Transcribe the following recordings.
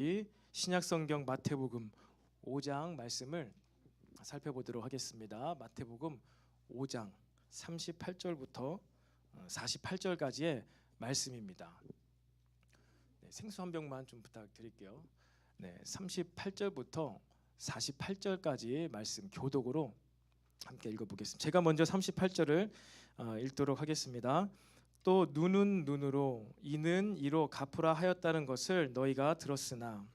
이 신약성경 마태복음 5장 말씀을 살펴보도록 하겠습니다. 마태복음 5장 38절부터 48절까지의 말씀입니다. 생수 한 병만 좀 부탁드릴게요. 38절부터 48절까지의 말씀 교독으로 함께 읽어보겠습니다. 제가 먼저 38절을 읽도록 하겠습니다. 또 눈은 눈으로 이는 이로 갚으라 하였다는 것을 너희가 들었으나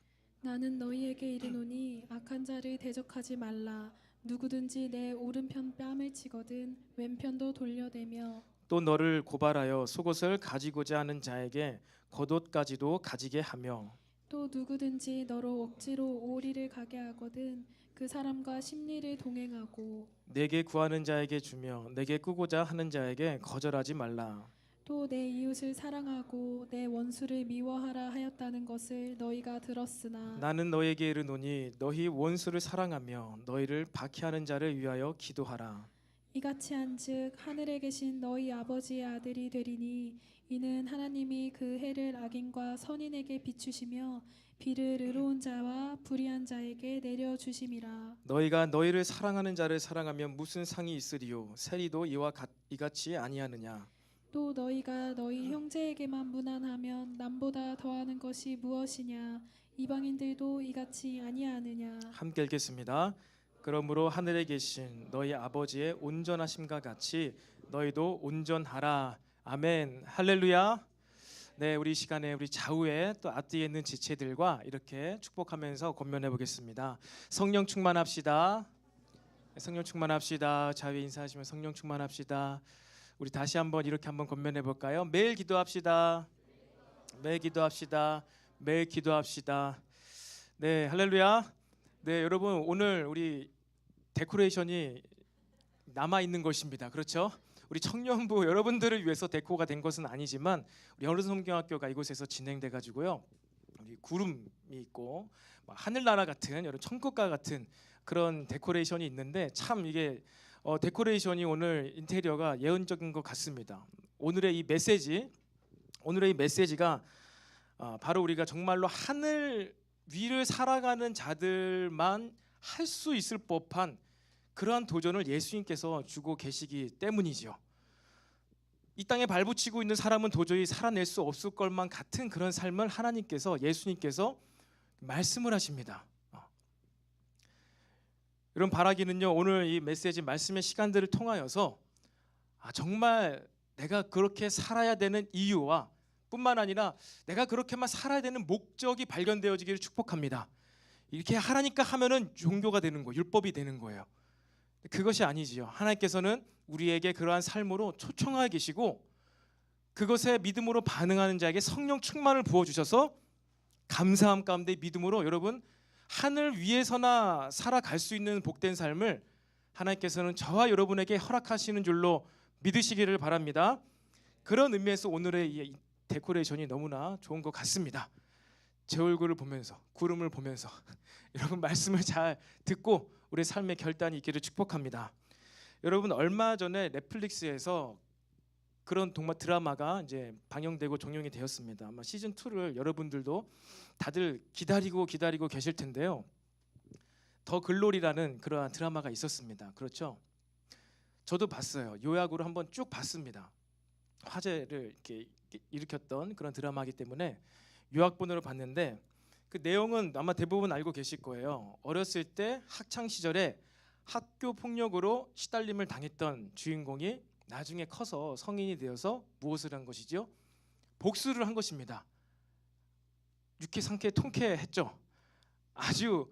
나는 너희에게 이르노니 악한 자를 대적하지 말라. 누구든지 내 오른편 뺨을 치거든 왼편도 돌려대며 또 너를 고발하여 속옷을 가지고자 하는 자에게 겉옷까지도 가지게 하며 또 누구든지 너로 억지로 오리를 가게 하거든 그 사람과 심리를 동행하고 내게 구하는 자에게 주며 내게 꾸고자 하는 자에게 거절하지 말라. 또 내 이웃을 사랑하고 내 원수를 미워하라 하였다는 것을 너희가 들었으나 나는 너에게 이르노니 너희 원수를 사랑하며 너희를 박해하는 자를 위하여 기도하라. 이같이 한즉 하늘에 계신 너희 아버지의 아들이 되리니 이는 하나님이 그 해를 악인과 선인에게 비추시며 비를 의로운 자와 불의한 자에게 내려 주심이라. 너희가 너희를 사랑하는 자를 사랑하면 무슨 상이 있으리요? 세리도 이같이 아니하느냐? 또 너희가 너희 형제에게만 무난하면 남보다 더하는 것이 무엇이냐? 이방인들도 이같이 아니하느냐? 함께 읽겠습니다. 그러므로 하늘에 계신 너희 아버지의 온전하심과 같이 너희도 온전하라. 아멘. 할렐루야. 네, 우리 시간에 우리 좌우에 또 앞뒤에 있는 지체들과 이렇게 축복하면서 권면해 보겠습니다. 성령 충만합시다. 성령 충만합시다. 좌우에 인사하시면 성령 충만합시다. 우리 다시 한번 이렇게 한번 권면해 볼까요? 매일 기도합시다. 매일 기도합시다. 매일 기도합시다. 네, 할렐루야. 네, 여러분 오늘 우리 데코레이션이 남아 있는 것입니다. 그렇죠? 우리 청년부 여러분들을 위해서 데코가 된 것은 아니지만 우리 어른성경학교가 이곳에서 진행돼 가지고요. 우리 구름이 있고 하늘나라 같은 여러 천국과 같은 그런 데코레이션이 있는데 참 이게 데코레이션이 오늘 인테리어가 예언적인 것 같습니다. 오늘의 이 메시지가 바로 우리가 정말로 하늘 위를 살아가는 자들만 할 수 있을 법한 그러한 도전을 예수님께서 주고 계시기 때문이죠. 이 땅에 발붙이고 있는 사람은 도저히 살아낼 수 없을 것만 같은 그런 삶을 하나님께서 예수님께서 말씀을 하십니다. 이런 바라기는요, 오늘 이 메시지 말씀의 시간들을 통하여서 정말 내가 그렇게 살아야 되는 이유와 뿐만 아니라 내가 그렇게만 살아야 되는 목적이 발견되어지기를 축복합니다. 이렇게 하라니까 하면은 종교가 되는 거예요. 율법이 되는 거예요. 그것이 아니지요. 하나님께서는 우리에게 그러한 삶으로 초청하여 계시고 그것에 믿음으로 반응하는 자에게 성령 충만을 부어주셔서 감사함 가운데 믿음으로 여러분 하늘 위에서나 살아갈 수 있는 복된 삶을 하나님께서는 저와 여러분에게 허락하시는 줄로 믿으시기를 바랍니다. 그런 의미에서 오늘의 이 데코레이션이 너무나 좋은 것 같습니다. 제 얼굴을 보면서 구름을 보면서 여러분 말씀을 잘 듣고 우리 삶의 결단이 있기를 축복합니다. 여러분 얼마 전에 넷플릭스에서 그런 동화 드라마가 이제 방영되고 종영이 되었습니다. 아마 시즌 2를 여러분들도 다들 기다리고 계실 텐데요. 더 글로리라는 그러한 드라마가 있었습니다. 그렇죠? 저도 봤어요. 요약으로 한번 쭉 봤습니다. 화제를 이렇게 일으켰던 그런 드라마이기 때문에 요약본으로 봤는데 그 내용은 아마 대부분 알고 계실 거예요. 어렸을 때 학창 시절에 학교 폭력으로 시달림을 당했던 주인공이 나중에 커서 성인이 되어서 무엇을 한 것이죠? 복수를 한 것입니다. 유쾌 상쾌 통쾌했죠. 아주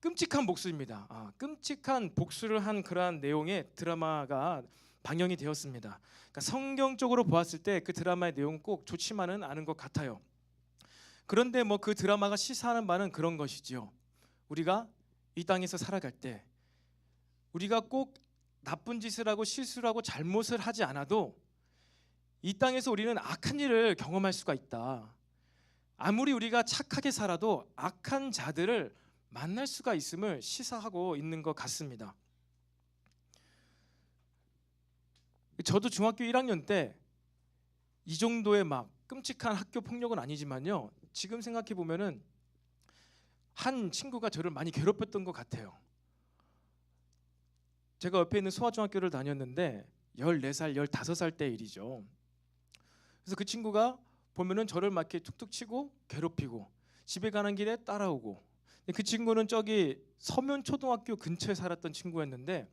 끔찍한 복수입니다. 끔찍한 복수를 한 그러한 내용의 드라마가 방영이 되었습니다. 그러니까 성경적으로 보았을 때 그 드라마의 내용은 꼭 좋지만은 않은 것 같아요. 그런데 뭐 그 드라마가 시사하는 바는 그런 것이지요. 우리가 이 땅에서 살아갈 때 우리가 꼭 나쁜 짓을 하고 실수를 하고 잘못을 하지 않아도 이 땅에서 우리는 악한 일을 경험할 수가 있다. 아무리 우리가 착하게 살아도 악한 자들을 만날 수가 있음을 시사하고 있는 것 같습니다. 저도 중학교 1학년 때 이 정도의 막 끔찍한 학교 폭력은 아니지만요. 지금 생각해 보면은 한 친구가 저를 많이 괴롭혔던 것 같아요. 제가 옆에 있는 소아중학교를 다녔는데 14살, 15살 때 일이죠. 그래서 그 친구가 보면은 저를 막 이렇게 툭툭 치고 괴롭히고 집에 가는 길에 따라오고. 근데 그 친구는 저기 서면초등학교 근처에 살았던 친구였는데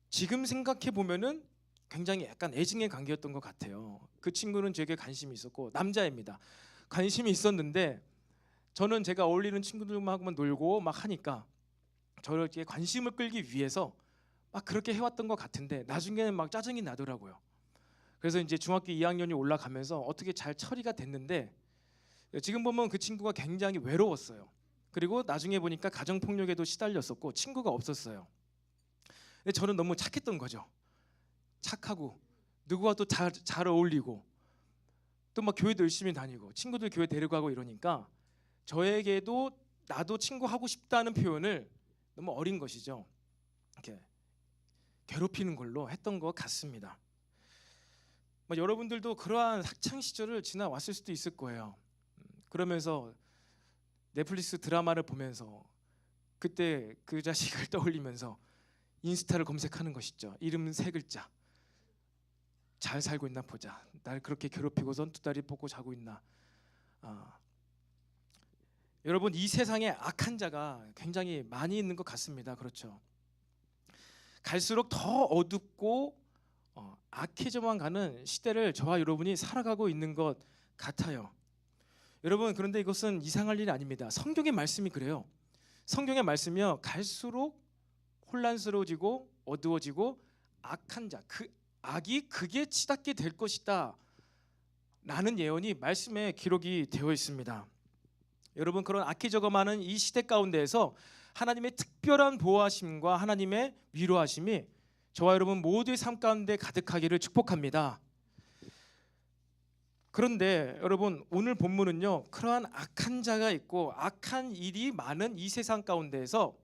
지금 생각해 보면은 굉장히 약간 애증의 관계였던 것 같아요. 그 친구는 제게 관심이 있었고 남자입니다. 관심이 있었는데 저는 제가 어울리는 친구들하고만 놀고 막 하니까 저렇게 관심을 끌기 위해서 막 그렇게 해왔던 것 같은데 나중에는 막 짜증이 나더라고요. 그래서 이제 중학교 2학년이 올라가면서 어떻게 잘 처리가 됐는데 지금 보면 그 친구가 굉장히 외로웠어요. 그리고 나중에 보니까 가정폭력에도 시달렸었고 친구가 없었어요. 근데 저는 너무 착했던 거죠. 착하고 누구와도 잘 어울리고 또 막 교회도 열심히 다니고 친구들 교회 데려가고 이러니까 저에게도 나도 친구 하고 싶다는 표현을 너무 어린 것이죠. 이렇게 괴롭히는 걸로 했던 것 같습니다. 뭐 여러분들도 그러한 학창 시절을 지나왔을 수도 있을 거예요. 그러면서 넷플릭스 드라마를 보면서 그때 그 자식을 떠올리면서 인스타를 검색하는 것이죠. 이름 3글자. 잘 살고 있나 보자. 날 그렇게 괴롭히고선 2다리 뻗고 자고 있나. 여러분 이 세상에 악한 자가 굉장히 많이 있는 것 같습니다. 그렇죠. 갈수록 더 어둡고 악해져만 가는 시대를 저와 여러분이 살아가고 있는 것 같아요. 여러분 그런데 이것은 이상할 일이 아닙니다. 성경의 말씀이 그래요. 성경의 말씀이요 갈수록 혼란스러워지고 어두워지고 악한 자, 그 악이 극에 치닫게 될 것이다 라는 예언이 말씀에 기록이 되어 있습니다. 여러분 그런 악해져가는 이 시대 가운데에서 하나님의 특별한 보호하심과 하나님의 위로하심이 저와 여러분 모두의 삶 가운데 가득하기를 축복합니다. 그런데 여러분 오늘 본문은요 그러한 악한 자가 있고 악한 일이 많은 이 세상 가운데에서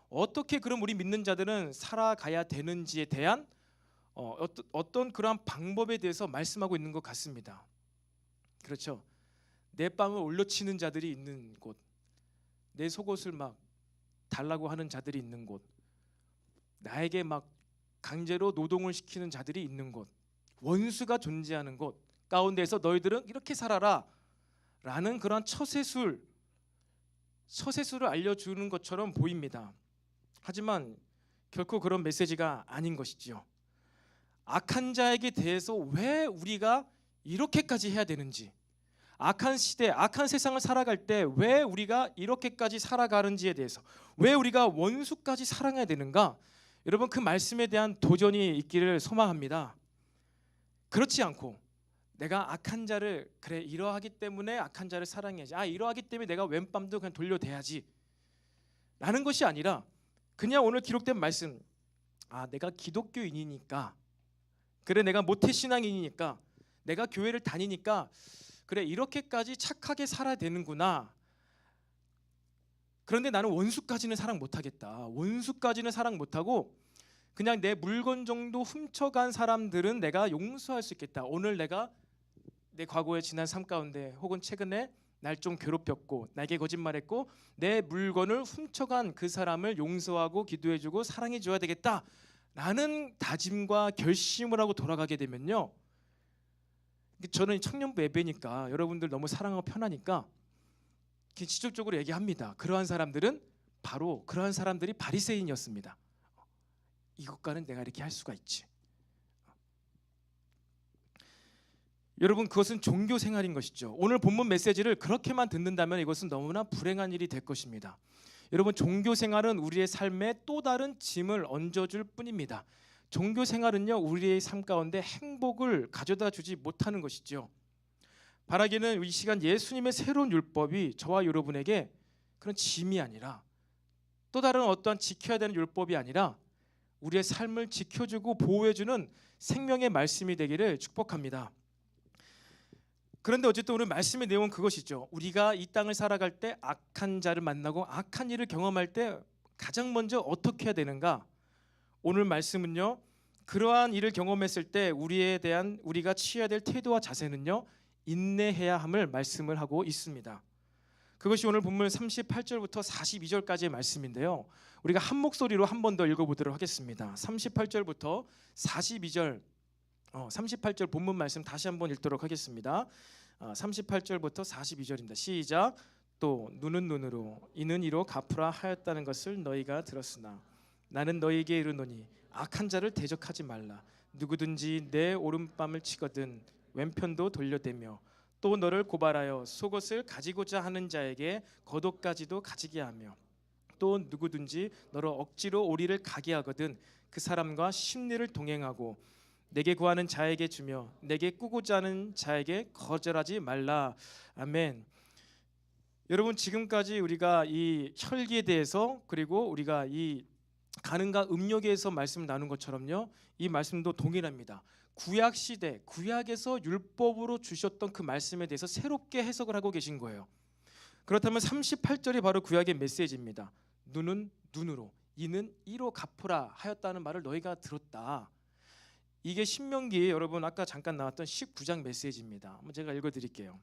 어떻게 그럼 우리 믿는 자들은 살아가야 되는지에 대한 어떤 그러한 방법에 대해서 말씀하고 있는 것 같습니다. 그렇죠. 내 빵을 올려치는 자들이 있는 곳, 내 속옷을 막 달라고 하는 자들이 있는 곳, 나에게 막 강제로 노동을 시키는 자들이 있는 곳, 원수가 존재하는 곳 가운데서 너희들은 이렇게 살아라 라는 그런 처세술을 알려주는 것처럼 보입니다. 하지만 결코 그런 메시지가 아닌 것이지요. 악한 자에게 대해서 왜 우리가 이렇게까지 해야 되는지, 악한 시대, 악한 세상을 살아갈 때 왜 우리가 이렇게까지 살아가는지에 대해서, 왜 우리가 원수까지 사랑해야 되는가, 여러분 그 말씀에 대한 도전이 있기를 소망합니다. 그렇지 않고 내가 악한 자를 그래 이러하기 때문에 악한 자를 사랑해야지, 이러하기 때문에 내가 왼밤도 그냥 돌려대야지 라는 것이 아니라 그냥 오늘 기록된 말씀, 내가 기독교인이니까, 그래 내가 모태신앙인이니까, 내가 교회를 다니니까 그래 이렇게까지 착하게 살아야 되는구나. 그런데 나는 원수까지는 사랑 못하겠다. 원수까지는 사랑 못하고 그냥 내 물건 정도 훔쳐간 사람들은 내가 용서할 수 있겠다. 오늘 내가 내 과거의 지난 삶 가운데 혹은 최근에 날 좀 괴롭혔고 나에게 거짓말했고 내 물건을 훔쳐간 그 사람을 용서하고 기도해주고 사랑해줘야 되겠다 라는 다짐과 결심을 하고 돌아가게 되면요, 저는 청년부 예배니까 여러분들 너무 사랑하고 편하니까 직접적으로 얘기합니다. 그러한 사람들은 바로 그러한 사람들이 바리새인이었습니다. 이것과는 내가 이렇게 할 수가 있지. 여러분 그것은 종교 생활인 것이죠. 오늘 본문 메시지를 그렇게만 듣는다면 이것은 너무나 불행한 일이 될 것입니다. 여러분 종교 생활은 우리의 삶에 또 다른 짐을 얹어줄 뿐입니다. 종교 생활은요 우리의 삶 가운데 행복을 가져다 주지 못하는 것이죠. 바라기는 이 시간 예수님의 새로운 율법이 저와 여러분에게 그런 짐이 아니라 또 다른 어떠한 지켜야 되는 율법이 아니라 우리의 삶을 지켜주고 보호해주는 생명의 말씀이 되기를 축복합니다. 그런데 어쨌든 오늘 말씀의 내용은 그것이죠. 우리가 이 땅을 살아갈 때 악한 자를 만나고 악한 일을 경험할 때 가장 먼저 어떻게 해야 되는가? 오늘 말씀은요 그러한 일을 경험했을 때 우리가 취해야 될 태도와 자세는요 인내해야 함을 말씀을 하고 있습니다. 그것이 오늘 본문 38절부터 42절까지의 말씀인데요. 우리가 한 목소리로 한 번 더 읽어보도록 하겠습니다. 38절부터 42절, 38절 본문 말씀 다시 한번 읽도록 하겠습니다. 38절부터 42절입니다. 시작. 또 눈은 눈으로 이는 이로 갚으라 하였다는 것을 너희가 들었으나 나는 너희에게 이르노니 악한 자를 대적하지 말라. 누구든지 내 오른뺨을 치거든 왼편도 돌려대며 또 너를 고발하여 속옷을 가지고자 하는 자에게 겉옷까지도 가지게 하며 또 누구든지 너를 억지로 오리를 가게 하거든 그 사람과 심리를 동행하고 내게 구하는 자에게 주며 내게 꾸고자 하는 자에게 거절하지 말라. 아멘. 여러분, 지금까지 우리가 이 혈기에 대해서 그리고 우리가 이 가는과 음욕에 대해서 말씀을 나눈 것처럼요, 이 말씀도 동일합니다. 구약 시대, 구약에서 율법으로 주셨던 그 말씀에 대해서 새롭게 해석을 하고 계신 거예요. 그렇다면 38절이 바로 구약의 메시지입니다. 눈은 눈으로, 이는 이로 갚으라 하였다는 말을 너희가 들었다. 이게 신명기, 여러분 아까 잠깐 나왔던 19장 메시지입니다. 한번 제가 읽어드릴게요.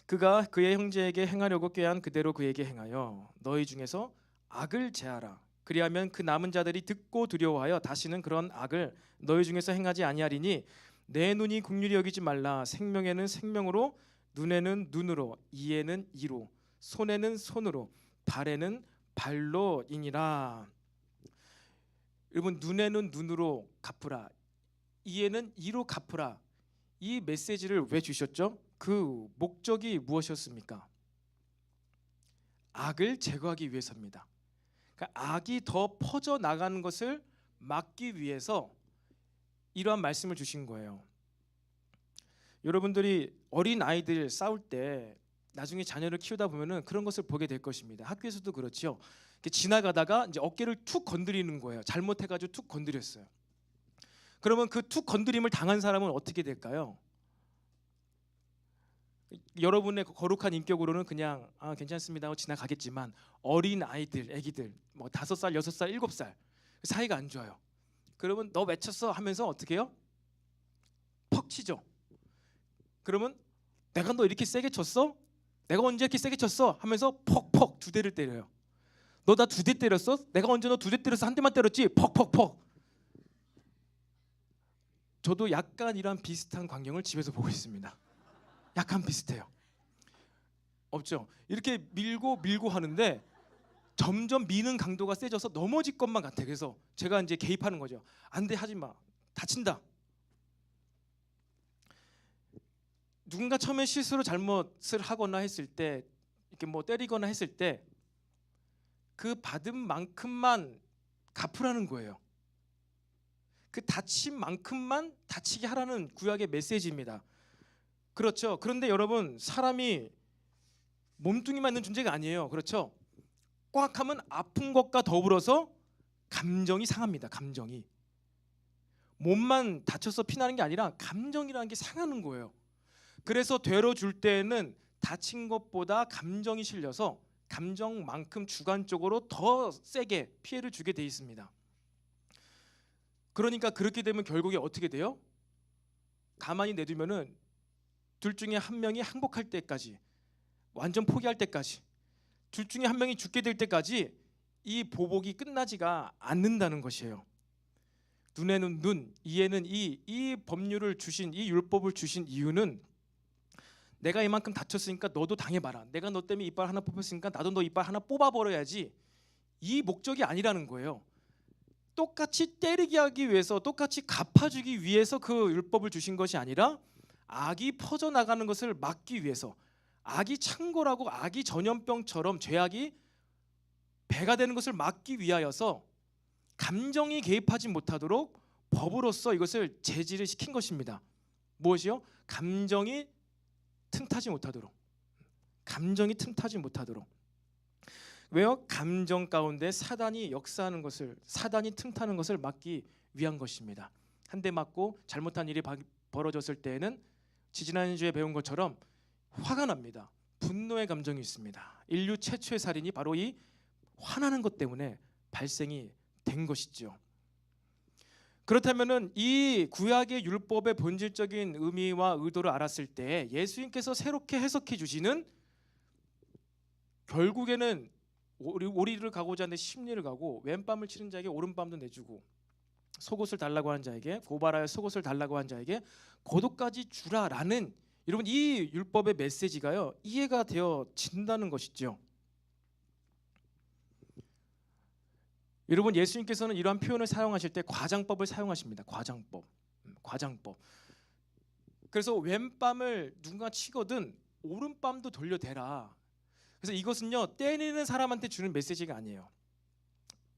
그가 그의 형제에게 행하려고 꾀한 그대로 그에게 행하여 너희 중에서 악을 제하라. 그리하면 그 남은 자들이 듣고 두려워하여 다시는 그런 악을 너희 중에서 행하지 아니하리니 내 눈이 긍휼히 여기지 말라. 생명에는 생명으로, 눈에는 눈으로, 이에는 이로, 손에는 손으로, 발에는 발로이니라. 여러분, 눈에는 눈으로 갚으라, 이에는 이로 갚으라. 이 메시지를 왜 주셨죠? 그 목적이 무엇이었습니까? 악을 제거하기 위해서입니다. 그러니까 악이 더 퍼져 나가는 것을 막기 위해서 이러한 말씀을 주신 거예요. 여러분들이 어린 아이들 싸울 때 나중에 자녀를 키우다 보면은 그런 것을 보게 될 것입니다. 학교에서도 그렇죠. 지나가다가 이제 어깨를 툭 건드리는 거예요. 잘못해가지고 툭 건드렸어요. 그러면 그 툭 건드림을 당한 사람은 어떻게 될까요? 여러분의 거룩한 인격으로는 그냥 괜찮습니다 하고 지나가겠지만 어린 아이들, 아기들 뭐 5살, 6살, 7살 사이가 안 좋아요. 그러면 너 왜 쳤어 하면서 어떻게 해요? 퍽 치죠. 그러면 내가 너 이렇게 세게 쳤어? 내가 언제 이렇게 세게 쳤어? 하면서 퍽퍽 2대를 때려요. 너 나 2대 때렸어? 내가 언제 너 2대 때려서 한 대만 때렸지? 퍽퍽퍽. 저도 약간 이런 비슷한 광경을 집에서 보고 있습니다. 약간 비슷해요. 없죠? 이렇게 밀고 하는데 점점 미는 강도가 세져서 넘어질 것만 같아. 그래서 제가 이제 개입하는 거죠. 안 돼, 하지 마. 다친다. 누군가 처음에 실수로 잘못을 하거나 했을 때, 이렇게 뭐 때리거나 했을 때 그 받은 만큼만 갚으라는 거예요. 그 다친 만큼만 다치게 하라는 구약의 메시지입니다. 그렇죠. 그런데 여러분, 사람이 몸뚱이만 있는 존재가 아니에요. 그렇죠. 꽉 하면 아픈 것과 더불어서 감정이 상합니다. 감정이. 몸만 다쳐서 피나는 게 아니라 감정이라는 게 상하는 거예요. 그래서 되로 줄 때에는 다친 것보다 감정이 실려서 감정만큼 주관적으로 더 세게 피해를 주게 돼 있습니다. 그러니까 그렇게 되면 결국에 어떻게 돼요? 가만히 내두면은 둘 중에 한 명이 항복할 때까지, 완전 포기할 때까지, 둘 중에 한 명이 죽게 될 때까지 이 보복이 끝나지가 않는다는 것이에요. 눈에는 눈, 이에는 이 법률을 주신, 이 율법을 주신 이유는 내가 이만큼 다쳤으니까 너도 당해봐라. 내가 너 때문에 이빨 하나 뽑혔으니까 나도 너 이빨 하나 뽑아버려야지. 이 목적이 아니라는 거예요. 똑같이 때리게 하기 위해서, 똑같이 갚아주기 위해서 그 율법을 주신 것이 아니라 악이 퍼져나가는 것을 막기 위해서, 악이 창궐하고 악이 전염병처럼 죄악이 배가 되는 것을 막기 위하여서 감정이 개입하지 못하도록 법으로서 이것을 제지를 시킨 것입니다. 무엇이요? 감정이 틈타지 못하도록. 감정이 틈타지 못하도록. 왜요? 감정 가운데 사단이 역사하는 것을, 사단이 틈타는 것을 막기 위한 것입니다. 한 대 맞고 잘못한 일이 벌어졌을 때에는 지지난주에 배운 것처럼 화가 납니다. 분노의 감정이 있습니다. 인류 최초의 살인이 바로 이 화나는 것 때문에 발생이 된 것이죠. 그렇다면은 이 구약의 율법의 본질적인 의미와 의도를 알았을 때 예수님께서 새롭게 해석해 주시는 결국에는 오리를 가고자 하는데 십리를 가고 왼밤을 치는 자에게 오른밤도 내주고 속옷을 달라고 하는 자에게 고발하여 속옷을 달라고 하는 자에게 겉옷까지 주라라는 여러분 이 율법의 메시지가요 이해가 되어진다는 것이죠. 여러분 예수님께서는 이러한 표현을 사용하실 때 과장법을 사용하십니다. 과장법. 그래서 왼밤을 누군가 치거든 오른밤도 돌려대라. 그래서 이것은요 때리는 사람한테 주는 메시지가 아니에요.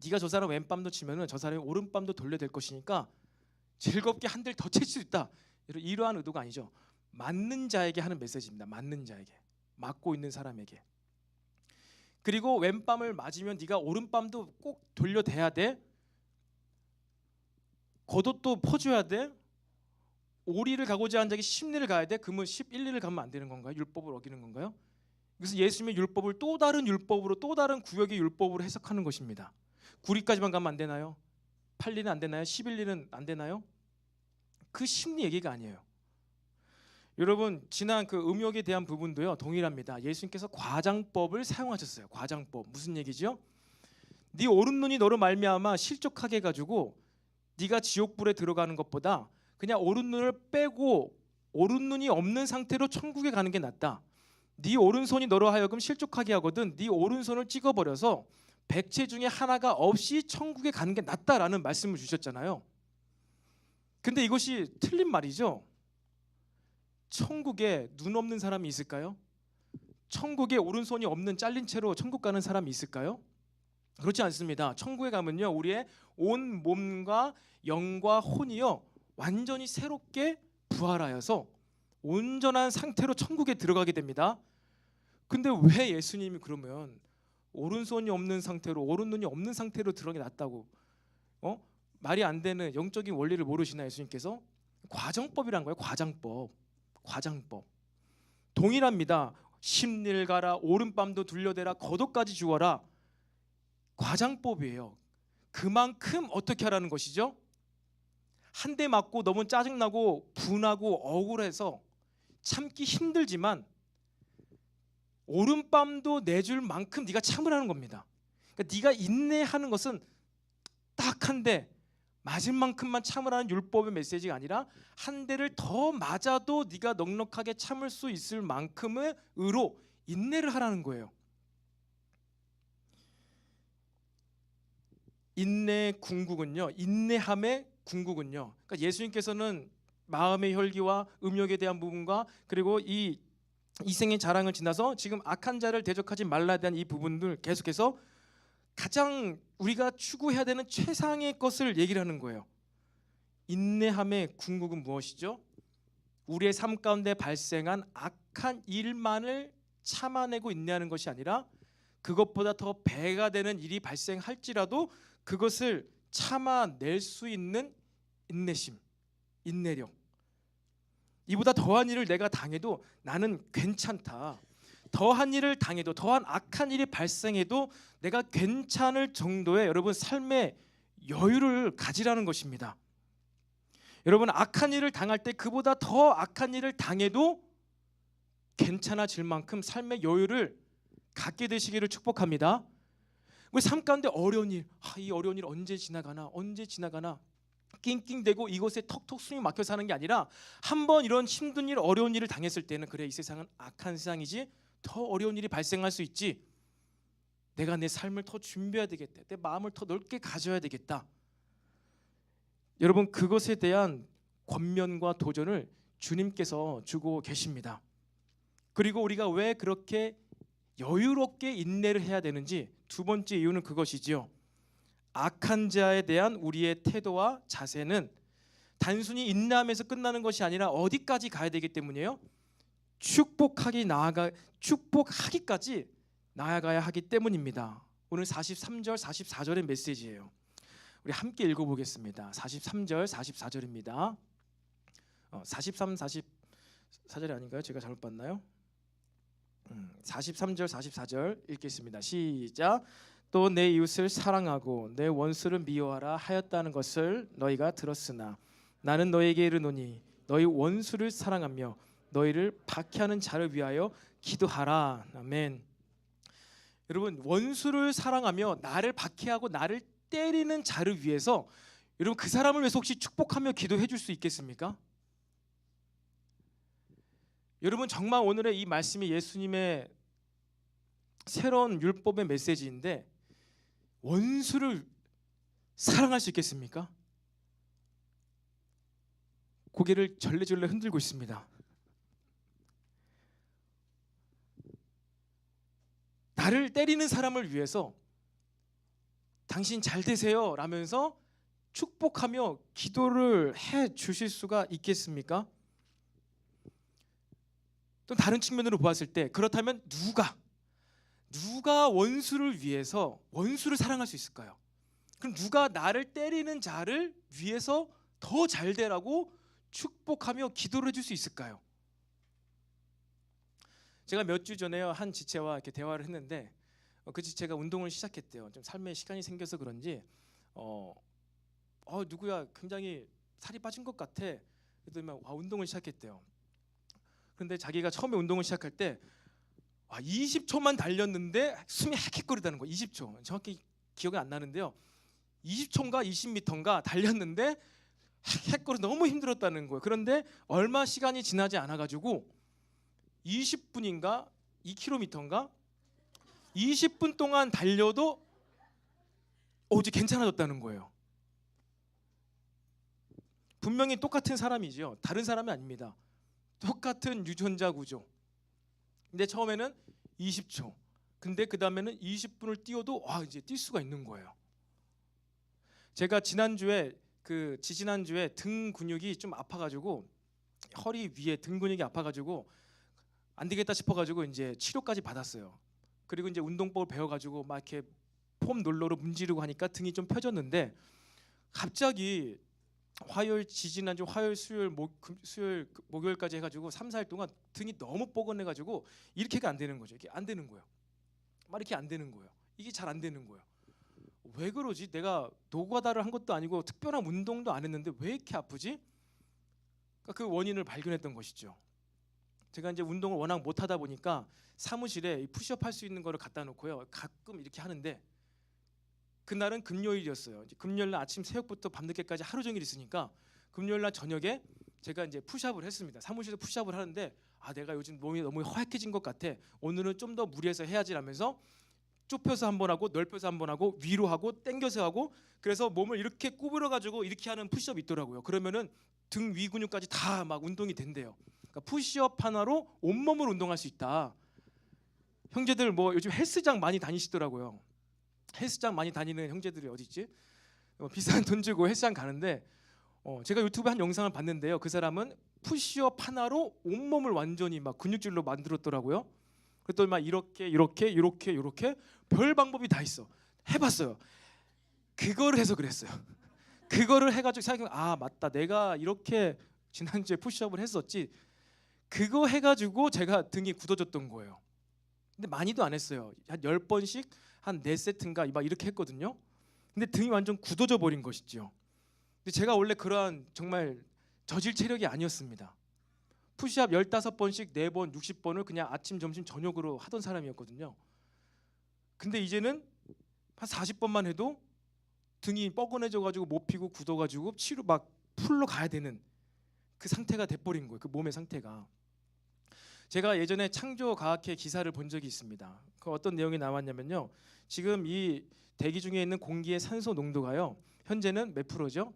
네가 저 사람 왼밤도 치면은 저 사람이 오른밤도 돌려댈 것이니까 즐겁게 한 대를 더 칠 수 있다. 이러한 의도가 아니죠. 맞는 자에게 하는 메시지입니다. 맞는 자에게, 맞고 있는 사람에게. 그리고 왼밤을 맞으면 네가 오른밤도 꼭 돌려대야 돼. 겉옷도 퍼줘야 돼. 오리를 가고자 하는 자에게 십리를 가야 돼. 그러면 11리를 가면 안 되는 건가요? 율법을 어기는 건가요? 그래서 예수님의 율법을 또 다른 율법으로 또 다른 구역의 율법으로 해석하는 것입니다. 9리까지만 가면 안 되나요? 8리는 안 되나요? 11리는 안 되나요? 그 십리 얘기가 아니에요. 여러분 지난 그 음욕에 대한 부분도요 동일합니다. 예수님께서 과장법을 사용하셨어요. 과장법 무슨 얘기죠? 네 오른눈이 너로 말미암아 실족하게 해가지고 네가 지옥불에 들어가는 것보다 그냥 오른눈을 빼고 오른눈이 없는 상태로 천국에 가는 게 낫다. 네 오른손이 너로 하여금 실족하게 하거든 네 오른손을 찍어버려서 백체 중에 하나가 없이 천국에 가는 게 낫다라는 말씀을 주셨잖아요. 근데 이것이 틀린 말이죠. 천국에 눈 없는 사람이 있을까요? 천국에 오른손이 없는 잘린 채로 천국 가는 사람이 있을까요? 그렇지 않습니다. 천국에 가면요 우리의 온 몸과 영과 혼이요 완전히 새롭게 부활하여서 온전한 상태로 천국에 들어가게 됩니다. 근데 왜 예수님이 그러면 오른손이 없는 상태로 오른눈이 없는 상태로 들어가게 낫다고 말이 안 되는 영적인 원리를 모르시나 예수님께서? 과정법이란 거예요. 과장법. 동일합니다. 십리를 가라 오른밤도 둘러대라 겉옷까지 주어라. 과장법이에요. 그만큼 어떻게 하라는 것이죠? 한 대 맞고 너무 짜증나고 분하고 억울해서 참기 힘들지만 오른밤도 내줄 만큼 네가 참으라는 겁니다. 그러니까 네가 인내하는 것은 딱 한 대 맞을 만큼만 참으라는 율법의 메시지가 아니라 한 대를 더 맞아도 네가 넉넉하게 참을 수 있을 만큼의 의로 인내를 하라는 거예요. 인내의 궁극은요. 인내함의 궁극은요. 그러니까 예수님께서는 마음의 혈기와 음욕에 대한 부분과 그리고 이 이생의 자랑을 지나서 지금 악한 자를 대적하지 말라에 대한 이 부분들 계속해서 가장 우리가 추구해야 되는 최상의 것을 얘기를 하는 거예요. 인내함의 궁극은 무엇이죠? 우리의 삶 가운데 발생한 악한 일만을 참아내고 인내하는 것이 아니라 그것보다 더 배가 되는 일이 발생할지라도 그것을 참아낼 수 있는 인내심, 인내력. 이보다 더한 일을 내가 당해도 나는 괜찮다. 더한 일을 당해도 더한 악한 일이 발생해도 내가 괜찮을 정도의 여러분 삶의 여유를 가지라는 것입니다. 여러분 악한 일을 당할 때 그보다 더 악한 일을 당해도 괜찮아질 만큼 삶의 여유를 갖게 되시기를 축복합니다. 우리 삶 가운데 어려운 일, 이 어려운 일 언제 지나가나 낑낑대고 이곳에 턱턱 숨이 막혀 사는 게 아니라 한번 이런 힘든 일, 어려운 일을 당했을 때는 그래 이 세상은 악한 세상이지 더 어려운 일이 발생할 수 있지. 내가 내 삶을 더 준비해야 되겠다. 내 마음을 더 넓게 가져야 되겠다. 여러분 그것에 대한 권면과 도전을 주님께서 주고 계십니다. 그리고 우리가 왜 그렇게 여유롭게 인내를 해야 되는지 두 번째 이유는 그것이지요. 악한 자에 대한 우리의 태도와 자세는 단순히 인내하면서 끝나는 것이 아니라 어디까지 가야 되기 때문이에요? 축복하기까지 나아가야 하기 때문입니다. 오늘 43절 44절의 메시지예요. 우리 함께 읽어보겠습니다. 43절 44절입니다. 43, 44절이 아닌가요? 제가 잘못 봤나요? 43절 44절 읽겠습니다. 시작. 또 내 이웃을 사랑하고 내 원수를 미워하라 하였다는 것을 너희가 들었으나 나는 너희에게 이르노니 너희 원수를 사랑하며 너희를 박해하는 자를 위하여 기도하라. 아멘. 여러분, 원수를 사랑하며 나를 박해하고 나를 때리는 자를 위해서 여러분 그 사람을 위해서 혹시 축복하며 기도해 줄 수 있겠습니까? 여러분, 정말 오늘의 이 말씀이 예수님의 새로운 율법의 메시지인데 원수를 사랑할 수 있겠습니까? 고개를 절레절레 흔들고 있습니다. 나를 때리는 사람을 위해서 당신 잘 되세요 라면서 축복하며 기도를 해 주실 수가 있겠습니까? 또 다른 측면으로 보았을 때 그렇다면 누가 원수를 위해서 원수를 사랑할 수 있을까요? 그럼 누가 나를 때리는 자를 위해서 더 잘 되라고 축복하며 기도를 해줄 수 있을까요? 제가 몇 주 전에요 한 지체와 이렇게 대화를 했는데 그 지체가 운동을 시작했대요. 좀 삶에 시간이 생겨서 그런지 누구야 굉장히 살이 빠진 것 같아. 그랬더니 운동을 시작했대요. 그런데 자기가 처음에 운동을 시작할 때 20초만 달렸는데 숨이 헥헥거리다는 거예요. 20초 정확히 기억이 안 나는데요. 20초인가 20m인가 달렸는데 헥헥거리 너무 힘들었다는 거예요. 그런데 얼마 시간이 지나지 않아가지고 20분인가 2km인가 20분 동안 달려도 이제 괜찮아졌다는 거예요. 분명히 똑같은 사람이죠. 다른 사람이 아닙니다. 똑같은 유전자 구조. 근데 처음에는 20초. 근데 그 다음에는 20분을 뛰어도 이제 뛸 수가 있는 거예요. 제가 지지난주에 등 근육이 좀 아파가지고 허리 위에 등 근육이 아파가지고 안 되겠다 싶어가지고 이제 치료까지 받았어요. 그리고 이제 운동법을 배워가지고 막 이렇게 폼 롤러로 문지르고 하니까 등이 좀 펴졌는데 갑자기 지지난주 화요일, 수요일, 목요일까지 해가지고 3, 4일 동안 등이 너무 뻐근해가지고 이렇게가 안 되는 거죠. 이게 안 되는 거예요. 막 이렇게 안 되는 거예요. 이게 잘 안 되는 거예요. 왜 그러지? 내가 노가다를 한 것도 아니고 특별한 운동도 안 했는데 왜 이렇게 아프지? 그러니까 그 원인을 발견했던 것이죠. 제가 이제 운동을 워낙 못하다 보니까 사무실에 푸시업 할 수 있는 거를 갖다 놓고요. 가끔 이렇게 하는데 그날은 금요일이었어요. 이제 금요일 날 아침 새벽부터 밤늦게까지 하루 종일 있으니까 금요일 날 저녁에 제가 이제 푸시업을 했습니다. 사무실에서 푸시업을 하는데 내가 요즘 몸이 너무 허약해진 것 같아. 오늘은 좀 더 무리해서 해야지라면서 좁혀서 한 번 하고 넓혀서 한 번 하고 위로 하고 당겨서 하고 그래서 몸을 이렇게 구부려 가지고 이렇게 하는 푸시업이 있더라고요. 그러면은 등 위 근육까지 다 막 운동이 된대요. 그러니까 푸시업 하나로 온몸을 운동할 수 있다. 형제들 요즘 헬스장 많이 다니시더라고요. 헬스장 많이 다니는 형제들이 어디 있지? 비싼 돈 주고 헬스장 가는데 제가 유튜브에 한 영상을 봤는데요. 그 사람은 푸시업 하나로 온몸을 완전히 막 근육질로 만들었더라고요. 그랬더니 막 이렇게 별 방법이 다 있어. 해봤어요. 그거를 해서 그랬어요. 그거를 해가지고 생각해 맞다. 내가 이렇게 지난주에 푸시업을 했었지. 그거 해가지고 제가 등이 굳어졌던 거예요. 근데 많이도 안 했어요. 한 10번씩 한 4세트인가 막 이렇게 했거든요. 근데 등이 완전 굳어져 버린 것이죠. 근데 제가 원래 그러한 정말 저질 체력이 아니었습니다. 푸시업 15번씩 4번 60번을 그냥 아침 점심 저녁으로 하던 사람이었거든요. 근데 이제는 한 40번만 해도 등이 뻐근해져 가지고 못 피고 굳어 가지고 치료 막 풀로 가야 되는 그 상태가 돼 버린 거예요. 그 몸의 상태가. 제가 예전에 창조과학회 기사를 본 적이 있습니다. 그 어떤 내용이 나왔냐면요. 지금 이 대기 중에 있는 공기의 산소 농도가요. 현재는 몇 프로죠?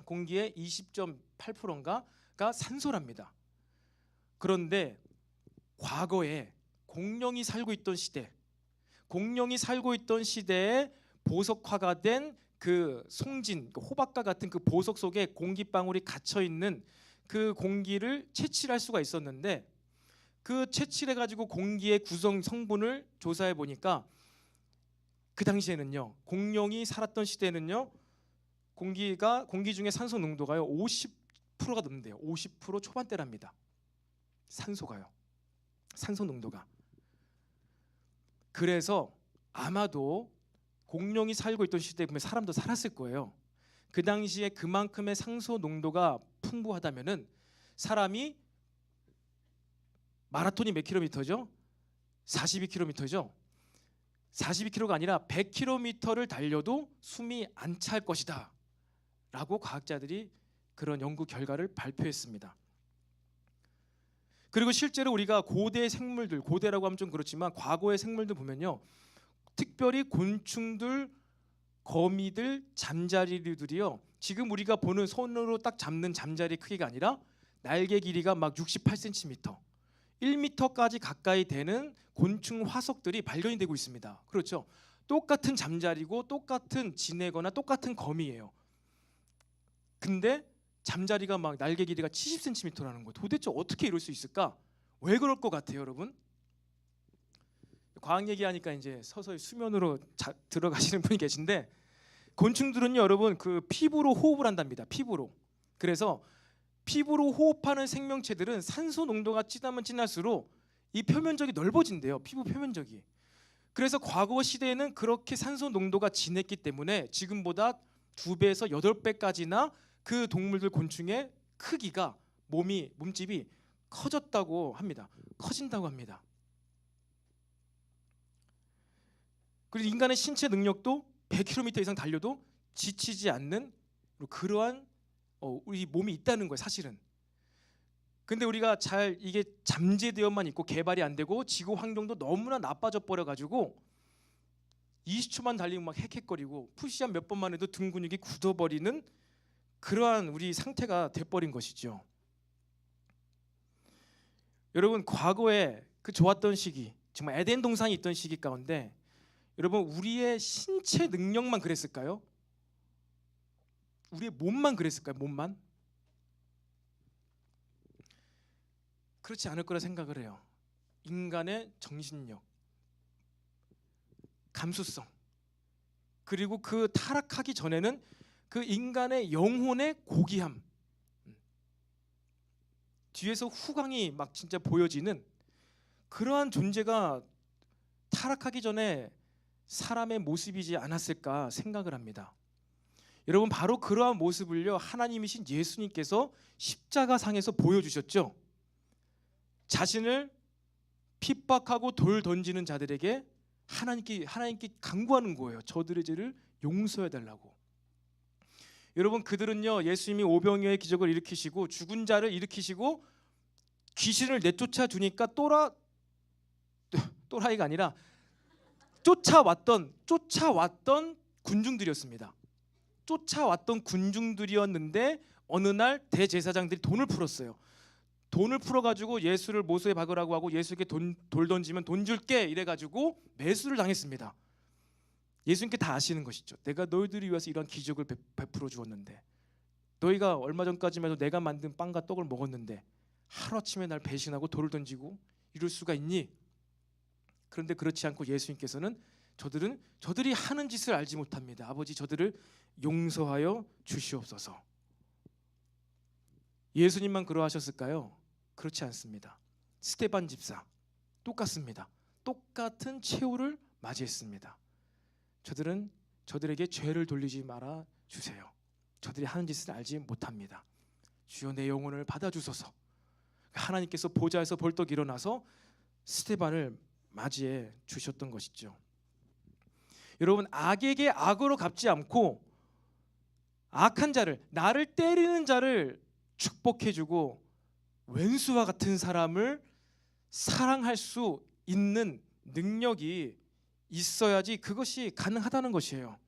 공기의 20.8%인가가 산소랍니다. 그런데 과거에 공룡이 살고 있던 시대에 보석화가 된 그 송진, 호박과 같은 그 보석 속에 공기방울이 갇혀 있는 그 공기를 채취할 수가 있었는데 그 채취해가지고 공기의 구성 성분을 조사해 보니까 그 당시에는요, 공룡이 살았던 시대에는요, 공기 중에 산소 농도가요 50%가 넘는데요. 50% 초반대랍니다. 산소 농도가. 그래서 아마도 공룡이 살고 있던 시대에 보면 사람도 살았을 거예요. 그 당시에 그만큼의 산소 농도가 풍부하다면은 사람이 마라톤이 몇 킬로미터죠? 42킬로미터죠. 42km가 아니라 100km를 달려도 숨이 안 찰 것이다 라고 과학자들이 그런 연구 결과를 발표했습니다. 그리고 실제로 우리가 고대 생물들, 고대라고 하면 좀 그렇지만 과거의 생물들 보면요, 특별히 곤충들, 거미들, 잠자리들이요, 지금 우리가 보는 손으로 딱 잡는 잠자리 크기가 아니라 날개 길이가 막 68cm, 1m까지 가까이 되는 곤충 화석들이 발견이 되고 있습니다. 그렇죠? 똑같은 잠자리고 똑같은 지네거나 똑같은 거미예요. 근데 잠자리가 막 날개 길이가 70cm라는 거예요. 도대체 어떻게 이럴 수 있을까? 왜 그럴 것 같아요, 여러분? 과학 얘기하니까 이제 서서히 수면으로 들어가시는 분이 계신데, 곤충들은요, 여러분, 그 피부로 호흡을 한답니다. 피부로. 그래서 피부로 호흡하는 생명체들은 산소 농도가 진하면 진할수록 이 표면적이 넓어진대요. 피부 표면적이. 그래서 과거 시대에는 그렇게 산소 농도가 진했기 때문에 지금보다 2배에서 8배까지나 그 동물들, 곤충의 크기가, 몸집이 커졌다고 합니다. 커진다고 합니다. 그리고 인간의 신체 능력도 100km 이상 달려도 지치지 않는 그러한 우리 몸이 있다는 거예요, 사실은. 근데 우리가 잘 이게 잠재되어만 있고 개발이 안 되고 지구 환경도 너무나 나빠져 버려 가지고 20초만 달리면 막 헥헥거리고 푸시업 몇 번만 해도 등 근육이 굳어버리는 그러한 우리 상태가 돼버린 것이죠. 여러분, 과거에 그 좋았던 시기, 정말 에덴 동산이 있던 시기 가운데 여러분, 우리의 신체 능력만 그랬을까요? 우리의 몸만 그랬을까요? 몸만? 그렇지 않을 거라 생각을 해요. 인간의 정신력, 감수성, 그리고 그 타락하기 전에는 그 인간의 영혼의 고귀함, 뒤에서 후광이 막 진짜 보여지는 그러한 존재가 타락하기 전에 사람의 모습이지 않았을까 생각을 합니다. 여러분, 바로 그러한 모습을요, 하나님이신 예수님께서 십자가상에서 보여주셨죠. 자신을 핍박하고 돌 던지는 자들에게 하나님께 간구하는 거예요. 저들의 죄를 용서해 달라고. 여러분, 그들은요, 예수님이 오병이어의 기적을 일으키시고 죽은 자를 일으키시고 귀신을 내쫓아 주니까 또라이가 아니라 쫓아왔던 군중들이었습니다. 쫓아왔던 군중들이었는데 어느 날 대제사장들이 돈을 풀었어요. 돈을 풀어가지고 예수를 모수에 박으라고 하고 예수에게 돌 던지면 돈 줄게 이래가지고 매수를 당했습니다. 예수님께 다 아시는 것이죠. 내가 너희들을 위해서 이런 기적을 베풀어 주었는데, 너희가 얼마 전까지만 해도 내가 만든 빵과 떡을 먹었는데 하루아침에 날 배신하고 돌을 던지고 이럴 수가 있니? 그런데 그렇지 않고 예수님께서는 저들이 하는 짓을 알지 못합니다. 아버지, 저들을 용서하여 주시옵소서. 예수님만 그러하셨을까요? 그렇지 않습니다. 스데반 집사 똑같습니다. 똑같은 최후를 맞이했습니다. 저들에게 죄를 돌리지 말아 주세요. 저들이 하는 짓을 알지 못합니다. 주여, 내 영혼을 받아주소서. 하나님께서 보좌에서 벌떡 일어나서 스데반을 맞이해 주셨던 것이죠. 여러분, 악에게 악으로 갚지 않고 악한 자를, 나를 때리는 자를 축복해주고 왼수와 같은 사람을 사랑할 수 있는 능력이 있어야지 그것이 가능하다는 것이에요.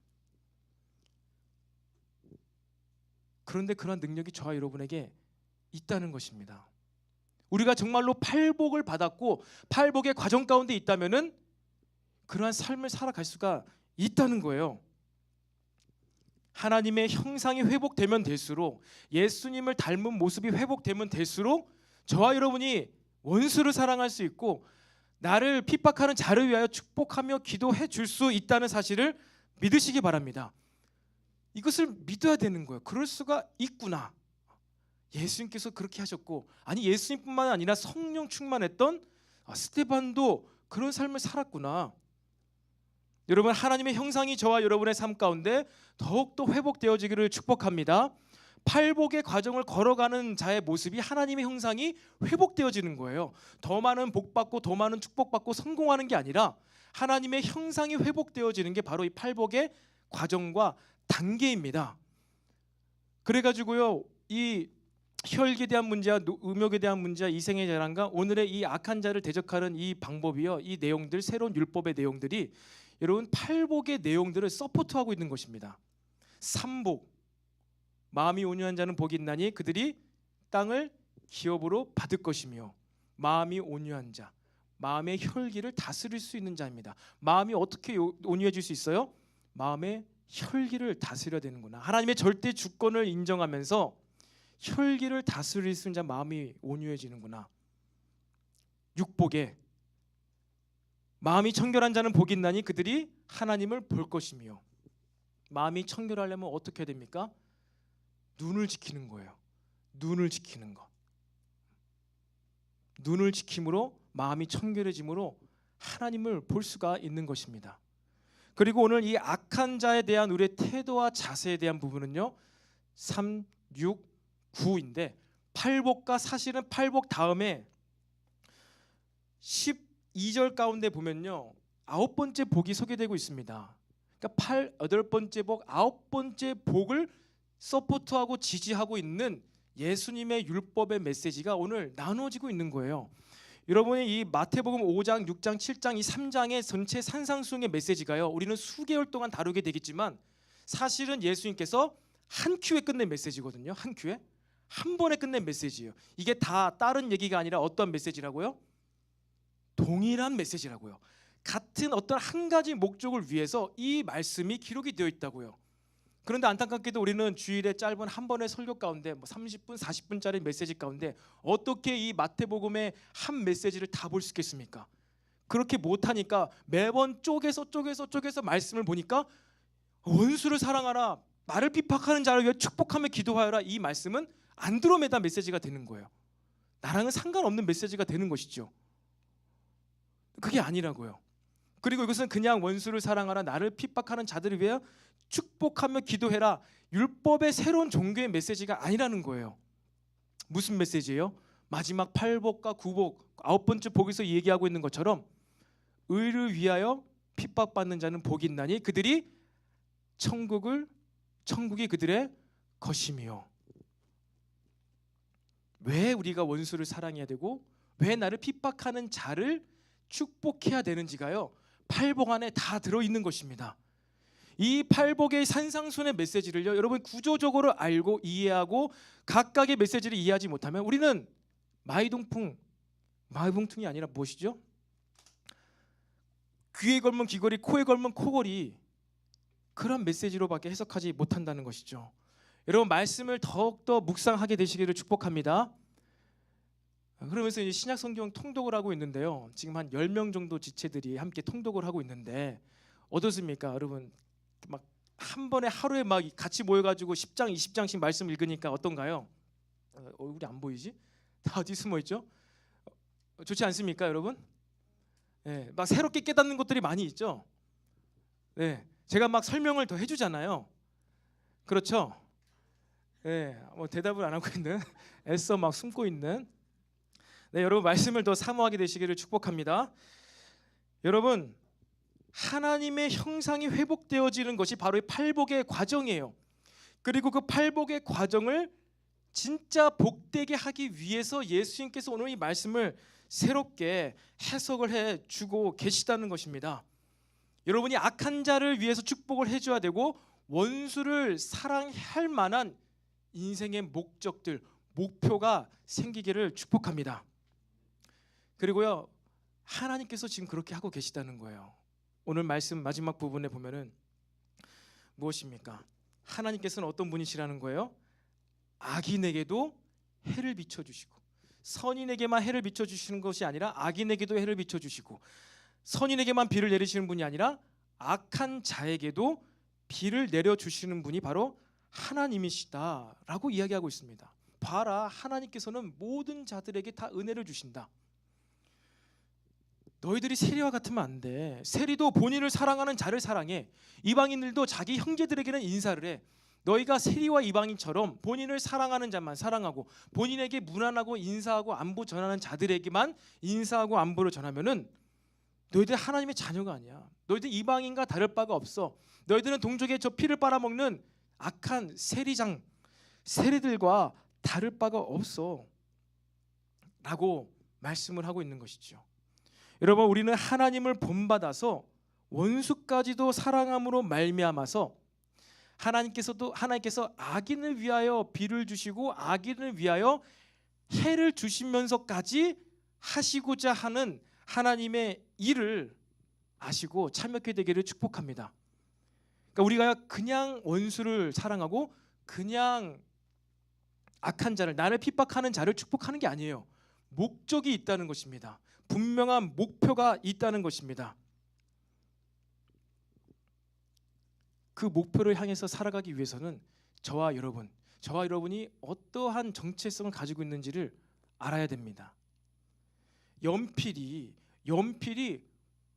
그런데 그런 능력이 저와 여러분에게 있다는 것입니다. 우리가 정말로 팔복을 받았고 팔복의 과정 가운데 있다면은 그러한 삶을 살아갈 수가 있다는 거예요. 하나님의 형상이 회복되면 될수록, 예수님을 닮은 모습이 회복되면 될수록 저와 여러분이 원수를 사랑할 수 있고 나를 핍박하는 자를 위하여 축복하며 기도해 줄 수 있다는 사실을 믿으시기 바랍니다. 이것을 믿어야 되는 거예요. 그럴 수가 있구나. 예수님께서 그렇게 하셨고, 아니 예수님뿐만 아니라 성령 충만했던 스데반도 그런 삶을 살았구나. 여러분, 하나님의 형상이 저와 여러분의 삶 가운데 더욱더 회복되어지기를 축복합니다. 팔복의 과정을 걸어가는 자의 모습이 하나님의 형상이 회복되어지는 거예요. 더 많은 복받고 더 많은 축복받고 성공하는 게 아니라 하나님의 형상이 회복되어지는 게 바로 이 팔복의 과정과 단계입니다. 그래가지고요, 이 혈기에 대한 문제와 음욕에 대한 문제와 이생의 재난과 오늘의 이 악한 자를 대적하는 이 방법이요, 이 내용들, 새로운 율법의 내용들이 여러분 팔복의 내용들을 서포트하고 있는 것입니다. 삼복, 마음이 온유한 자는 복이 있나니 그들이 땅을 기업으로 받을 것이며, 마음이 온유한 자, 마음의 혈기를 다스릴 수 있는 자입니다. 마음이 어떻게 온유해질 수 있어요? 마음의 혈기를 다스려야 되는구나. 하나님의 절대 주권을 인정하면서 혈기를 다스릴 수 있는 자, 마음이 온유해지는구나. 육복에 마음이 청결한 자는 복이 있나니 그들이 하나님을 볼 것이며, 마음이 청결하려면 어떻게 해야 됩니까? 눈을 지키는 거예요. 눈을 지키는 것. 눈을 지킴으로 마음이 청결해짐으로 하나님을 볼 수가 있는 것입니다. 그리고 오늘 이 악한 자에 대한 우리의 태도와 자세에 대한 부분은요, 3, 6, 9인데 팔복과 사실은 팔복 다음에 12절 가운데 보면요, 9번째 복이 소개되고 있습니다. 그러니까 8번째 복, 9번째 복을 서포트하고 지지하고 있는 예수님의 율법의 메시지가 오늘 나누어지고 있는 거예요. 여러분이 이 마태복음 5장, 6장, 7장 이 3장의 전체 산상수훈의 메시지가요, 우리는 수개월 동안 다루게 되겠지만 사실은 예수님께서 한 큐에 끝낸 메시지거든요. 한 큐에 한 번에 끝낸 메시지예요. 이게 다 다른 얘기가 아니라 어떤 메시지라고요? 동일한 메시지라고요. 같은 어떤 한 가지 목적을 위해서 이 말씀이 기록이 되어 있다고요. 그런데 안타깝게도 우리는 주일에 짧은 한 번의 설교 가운데 30분, 40분짜리 메시지 가운데 어떻게 이 마태복음의 한 메시지를 다 볼 수 있겠습니까? 그렇게 못하니까 매번 쪼개서 말씀을 보니까 원수를 사랑하라, 나를 핍박하는 자를 위해 축복하며 기도하여라, 이 말씀은 안드로메다 메시지가 되는 거예요. 나랑은 상관없는 메시지가 되는 것이죠. 그게 아니라고요. 그리고 이것은 그냥 원수를 사랑하라, 나를 핍박하는 자들을 위해 축복하며 기도해라, 율법의 새로운 종교의 메시지가 아니라는 거예요. 무슨 메시지예요? 마지막 8복과 9복, 9번째 복에서 얘기하고 있는 것처럼 의를 위하여 핍박받는 자는 복이 있나니 그들이 천국이 그들의 것이며. 왜 우리가 원수를 사랑해야 되고 왜 나를 핍박하는 자를 축복해야 되는지가요, 팔복 안에 다 들어있는 것입니다. 이 팔복의 산상순의 메시지를요, 여러분 구조적으로 알고 이해하고 각각의 메시지를 이해하지 못하면 우리는 마이동풍이 아니라 무엇이죠? 귀에 걸면 귀걸이, 코에 걸면 코걸이, 그런 메시지로밖에 해석하지 못한다는 것이죠. 여러분 말씀을 더욱더 묵상하게 되시기를 축복합니다. 그러면서 이제 신약 성경 통독을 하고 있는데요, 지금 한 10명 정도 지체들이 함께 통독을 하고 있는데 어떻습니까? 여러분 막 한 번에 하루에 막 같이 모여가지고 10장, 20장씩 말씀 읽으니까 어떤가요? 얼굴이 안 보이지? 다 어디 숨어 있죠? 좋지 않습니까, 여러분? 네, 막 새롭게 깨닫는 것들이 많이 있죠. 네, 제가 막 설명을 더 해주잖아요. 그렇죠? 네, 뭐 대답을 안 하고 있는, 애써 막 숨고 있는. 네, 여러분 말씀을 더 사모하게 되시기를 축복합니다. 여러분 하나님의 형상이 회복되어지는 것이 바로 이 팔복의 과정이에요. 그리고 그 팔복의 과정을 진짜 복되게 하기 위해서 예수님께서 오늘 이 말씀을 새롭게 해석을 해주고 계시다는 것입니다. 여러분이 악한 자를 위해서 축복을 해줘야 되고 원수를 사랑할 만한 인생의 목적들, 목표가 생기기를 축복합니다. 그리고요, 하나님께서 지금 그렇게 하고 계시다는 거예요. 오늘 말씀 마지막 부분에 보면은 무엇입니까? 하나님께서는 어떤 분이시라는 거예요? 악인에게도 해를 비춰주시고, 선인에게만 해를 비춰주시는 것이 아니라 악인에게도 해를 비춰주시고, 선인에게만 비를 내리시는 분이 아니라 악한 자에게도 비를 내려주시는 분이 바로 하나님이시다라고 이야기하고 있습니다. 봐라, 하나님께서는 모든 자들에게 다 은혜를 주신다. 너희들이 세리와 같으면 안 돼. 세리도 본인을 사랑하는 자를 사랑해. 이방인들도 자기 형제들에게는 인사를 해. 너희가 세리와 이방인처럼 본인을 사랑하는 자만 사랑하고 본인에게 무난하고 인사하고 안부 전하는 자들에게만 인사하고 안부를 전하면은 너희들 하나님의 자녀가 아니야. 너희들 이방인과 다를 바가 없어. 너희들은 동족의 저 피를 빨아먹는 악한 세리들과 다를 바가 없어 라고 말씀을 하고 있는 것이죠. 여러분, 우리는 하나님을 본받아서 원수까지도 사랑함으로 말미암아서 하나님께서 악인을 위하여 비를 주시고 악인을 위하여 해를 주시면서까지 하시고자 하는 하나님의 일을 아시고 참여하게 되기를 축복합니다. 그러니까 우리가 그냥 원수를 사랑하고 그냥 악한 자를, 나를 핍박하는 자를 축복하는 게 아니에요. 목적이 있다는 것입니다. 분명한 목표가 있다는 것입니다. 그 목표를 향해서 살아가기 위해서는 저와 여러분이 어떠한 정체성을 가지고 있는지를 알아야 됩니다. 연필이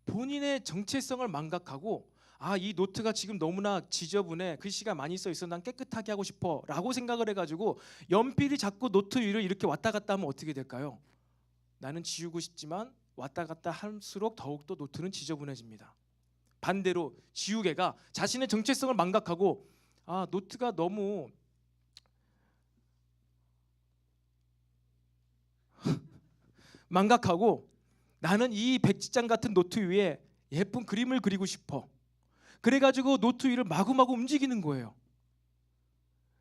본인의 정체성을 망각하고 이 노트가 지금 너무나 지저분해, 글씨가 많이 써 있어, 난 깨끗하게 하고 싶어 라고 생각을 해가지고 연필이 자꾸 노트 위를 이렇게 왔다 갔다 하면 어떻게 될까요? 나는 지우고 싶지만 왔다 갔다 할수록 더욱더 노트는 지저분해집니다. 반대로 지우개가 자신의 정체성을 망각하고 노트가 너무 망각하고 나는 이 백지장 같은 노트 위에 예쁜 그림을 그리고 싶어. 그래가지고 노트 위를 마구마구 움직이는 거예요.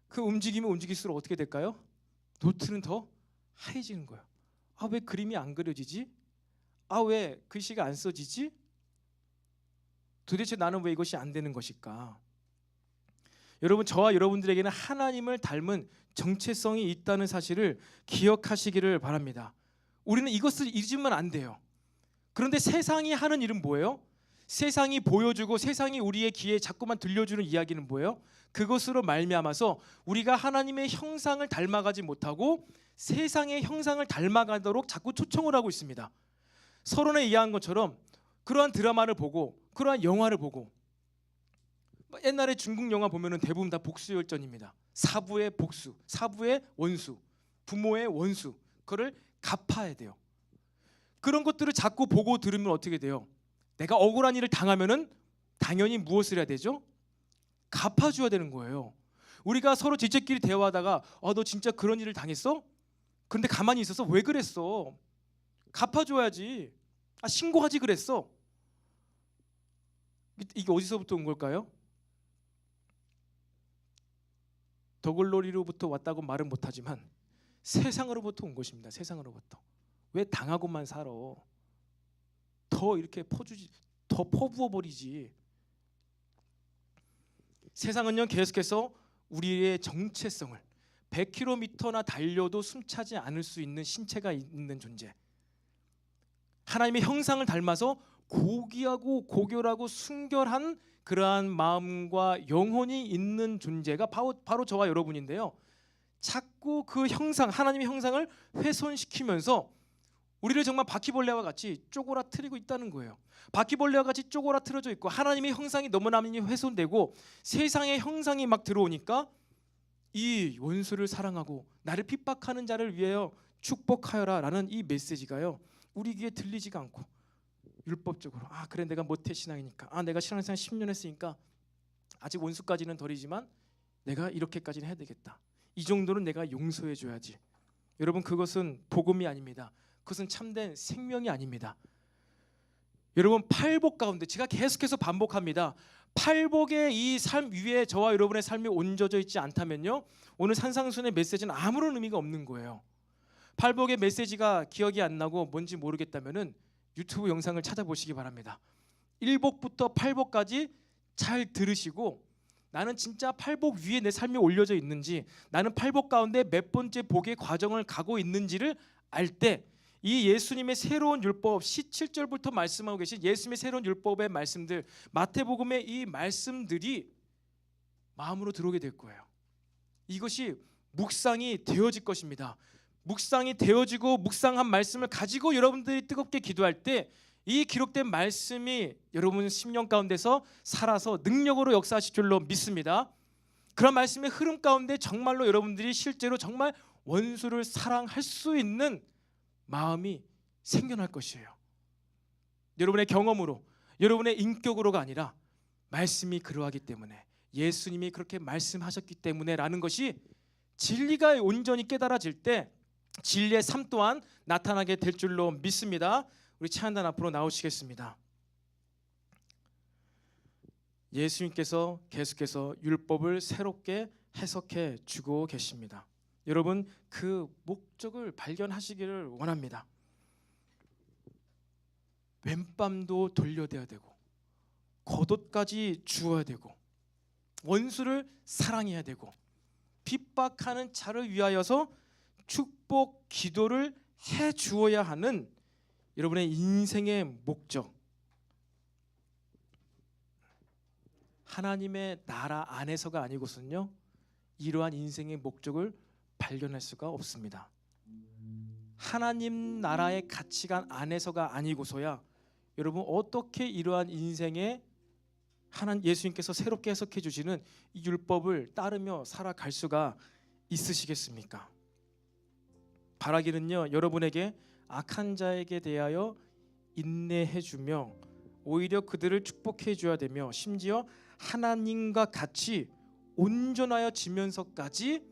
그 움직이면 움직일수록 어떻게 될까요? 노트는 더 하얘지는 거예요. 왜 그림이 안 그려지지? 왜 글씨가 안 써지지? 도대체 나는 왜 이것이 안 되는 것일까? 여러분, 저와 여러분들에게는 하나님을 닮은 정체성이 있다는 사실을 기억하시기를 바랍니다. 우리는 이것을 잊으면 안 돼요. 그런데 세상이 하는 일은 뭐예요? 세상이 보여주고 세상이 우리의 귀에 자꾸만 들려주는 이야기는 뭐예요? 그것으로 말미암아서 우리가 하나님의 형상을 닮아가지 못하고 세상의 형상을 닮아가도록 자꾸 초청을 하고 있습니다. 서론에 이야기한 것처럼 그러한 드라마를 보고 그러한 영화를 보고, 옛날에 중국 영화 보면은 대부분 다 복수열전입니다. 사부의 복수, 사부의 원수, 부모의 원수, 그거를 갚아야 돼요. 그런 것들을 자꾸 보고 들으면 어떻게 돼요? 내가 억울한 일을 당하면은 당연히 무엇을 해야 되죠? 갚아줘야 되는 거예요. 우리가 서로 지체끼리 대화하다가 너 진짜 그런 일을 당했어? 그런데 가만히 있어서 왜 그랬어? 갚아줘야지. 신고하지 그랬어. 이게 어디서부터 온 걸까요? 더글로리로부터 왔다고 말은 못하지만 세상으로부터 온 것입니다. 세상으로부터. 왜 당하고만 살아? 더 이렇게 더 퍼부어버리지. 세상은요, 계속해서 우리의 정체성을 100km나 달려도 숨차지 않을 수 있는 신체가 있는 존재, 하나님의 형상을 닮아서 고귀하고 고결하고 순결한 그러한 마음과 영혼이 있는 존재가 바로 저와 여러분인데요, 자꾸 그 형상, 하나님의 형상을 훼손시키면서 우리를 정말 바퀴벌레와 같이 쪼그라뜨리고 있다는 거예요. 바퀴벌레와 같이 쪼그라뜨려져 있고 하나님의 형상이 너무나 많이 훼손되고 세상의 형상이 막 들어오니까 이 원수를 사랑하고 나를 핍박하는 자를 위하여 축복하여라 라는 이 메시지가요, 우리 귀에 들리지가 않고 율법적으로 그래 내가 모태신앙이니까 내가 신앙생활 10년 했으니까 아직 원수까지는 덜이지만 내가 이렇게까지는 해야 되겠다, 이 정도는 내가 용서해 줘야지. 여러분, 그것은 복음이 아닙니다. 그것은 참된 생명이 아닙니다. 여러분, 팔복 가운데 제가 계속해서 반복합니다. 팔복의 이 삶 위에 저와 여러분의 삶이 얹어져 있지 않다면요, 오늘 산상순의 메시지는 아무런 의미가 없는 거예요. 팔복의 메시지가 기억이 안 나고 뭔지 모르겠다면은 유튜브 영상을 찾아보시기 바랍니다. 1복부터 8복까지 잘 들으시고 나는 진짜 팔복 위에 내 삶이 올려져 있는지, 나는 팔복 가운데 몇 번째 복의 과정을 가고 있는지를 알 때 이 예수님의 새로운 율법 17절부터 말씀하고 계신 예수님의 새로운 율법의 말씀들, 마태복음의 이 말씀들이 마음으로 들어오게 될 거예요. 이것이 묵상이 되어질 것입니다. 묵상이 되어지고 묵상한 말씀을 가지고 여러분들이 뜨겁게 기도할 때 이 기록된 말씀이 여러분 심령 가운데서 살아서 능력으로 역사하실 줄로 믿습니다. 그런 말씀의 흐름 가운데 정말로 여러분들이 실제로 정말 원수를 사랑할 수 있는 마음이 생겨날 것이에요. 여러분의 경험으로, 여러분의 인격으로가 아니라 말씀이 그러하기 때문에, 예수님이 그렇게 말씀하셨기 때문에라는 것이 진리가 온전히 깨달아질 때 진리의 삶 또한 나타나게 될 줄로 믿습니다. 우리 찬양 앞으로 나오시겠습니다. 예수님께서 계속해서 율법을 새롭게 해석해 주고 계십니다. 여러분, 그 목적을 발견하시기를 원합니다. 왼밤도 돌려대야 되고, 겉옷까지 주어야 되고, 원수를 사랑해야 되고, 핍박하는 자를 위하여서 축복 기도를 해 주어야 하는 여러분의 인생의 목적, 하나님의 나라 안에서가 아니고선요 이러한 인생의 목적을 발견할 수가 없습니다. 하나님 나라의 가치관 안에서가 아니고서야 여러분 어떻게 이러한 인생의 예수님께서 새롭게 해석해 주시는 이 율법을 따르며 살아갈 수가 있으시겠습니까? 바라기는요, 여러분에게 악한 자에게 대하여 인내해 주며 오히려 그들을 축복해 줘야 되며, 심지어 하나님과 같이 온전하여 지면서까지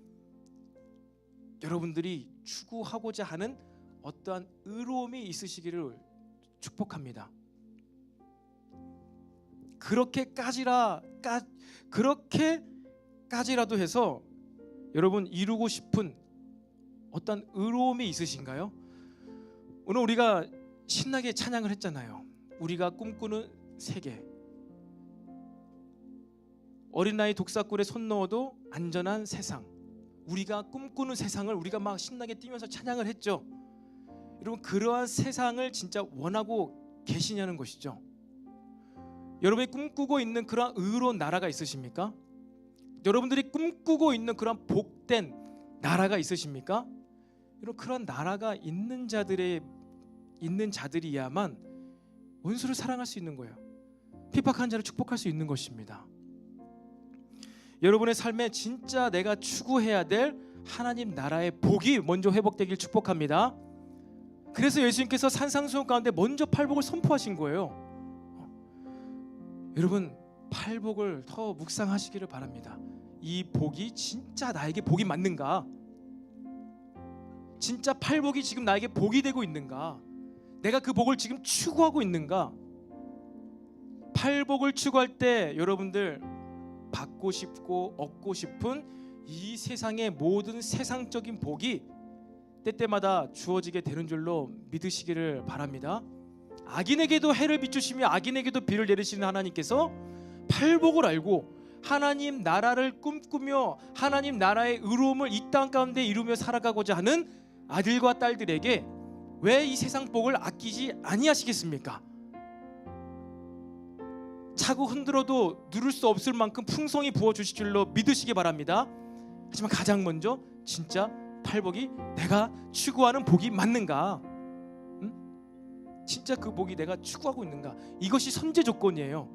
여러분들이 추구하고자 하는 어떠한 의로움이 있으시기를 축복합니다. 그렇게까지라도 해서 여러분 이루고 싶은 어떤 의로움이 있으신가요? 오늘 우리가 신나게 찬양을 했잖아요. 우리가 꿈꾸는 세계, 어린아이 독사꿀에 손 넣어도 안전한 세상, 우리가 꿈꾸는 세상을 우리가 막 신나게 뛰면서 찬양을 했죠. 여러분, 그러한 세상을 진짜 원하고 계시냐는 것이죠. 여러분이 꿈꾸고 있는 그러한 의로운 나라가 있으십니까? 여러분들이 꿈꾸고 있는 그러한 복된 나라가 있으십니까? 여러분, 그러한 나라가 있는 자들이야만 원수를 사랑할 수 있는 거예요. 핍박한 자를 축복할 수 있는 것입니다. 여러분의 삶에 진짜 내가 추구해야 될 하나님 나라의 복이 먼저 회복되길 축복합니다. 그래서 예수님께서 산상수훈 가운데 먼저 팔복을 선포하신 거예요. 여러분, 팔복을 더 묵상하시기를 바랍니다. 이 복이 진짜 나에게 복이 맞는가? 진짜 팔복이 지금 나에게 복이 되고 있는가? 내가 그 복을 지금 추구하고 있는가? 팔복을 추구할 때 여러분들 받고 싶고 얻고 싶은 이 세상의 모든 세상적인 복이 때때마다 주어지게 되는 줄로 믿으시기를 바랍니다. 악인에게도 해를 비추시며 악인에게도 비를 내리시는 하나님께서 팔복을 알고 하나님 나라를 꿈꾸며 하나님 나라의 의로움을 이 땅 가운데 이루며 살아가고자 하는 아들과 딸들에게 왜 이 세상 복을 아끼지 아니하시겠습니까? 차고 흔들어도 누를 수 없을 만큼 풍성히 부어주실 줄로 믿으시기 바랍니다. 하지만 가장 먼저 진짜 팔복이 내가 추구하는 복이 맞는가? 진짜 그 복이 내가 추구하고 있는가? 이것이 선제 조건이에요.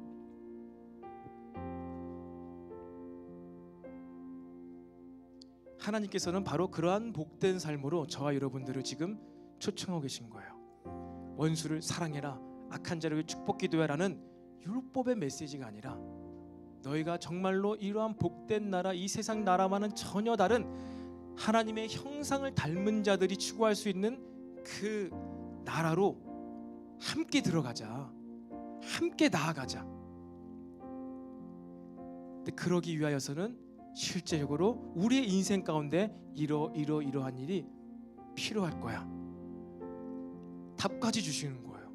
하나님께서는 바로 그러한 복된 삶으로 저와 여러분들을 지금 초청하고 계신 거예요. 원수를 사랑해라, 악한 자를 축복기도해라는 율법의 메시지가 아니라 너희가 정말로 이러한 복된 나라, 이 세상 나라와는 전혀 다른 하나님의 형상을 닮은 자들이 추구할 수 있는 그 나라로 함께 들어가자, 함께 나아가자. 근데 그러기 위하여서는 실제적으로 우리의 인생 가운데 이러한 일이 필요할 거야. 답까지 주시는 거예요.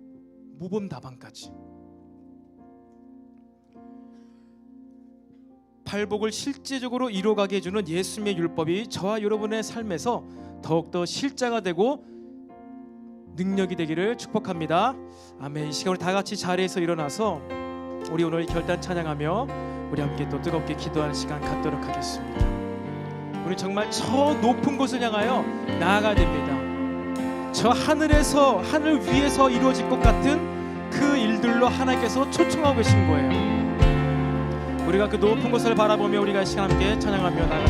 모범 답안까지. 팔복을 실제적으로 이루어가게 해주는 예수님의 율법이 저와 여러분의 삶에서 더욱더 실제가 되고 능력이 되기를 축복합니다. 아멘. 이 시간 우리 다 같이 자리에서 일어나서 우리 오늘 결단 찬양하며 우리 함께 또 뜨겁게 기도하는 시간 갖도록 하겠습니다. 우리 정말 저 높은 곳을 향하여 나아가야 됩니다. 저 하늘 위에서 이루어질 것 같은 그 일들로 하나님께서 초청하고 계신 거예요. 우리가 그 높은 곳을 바라보며 우리가 이 시간 함께 찬양하며 나아가십니다.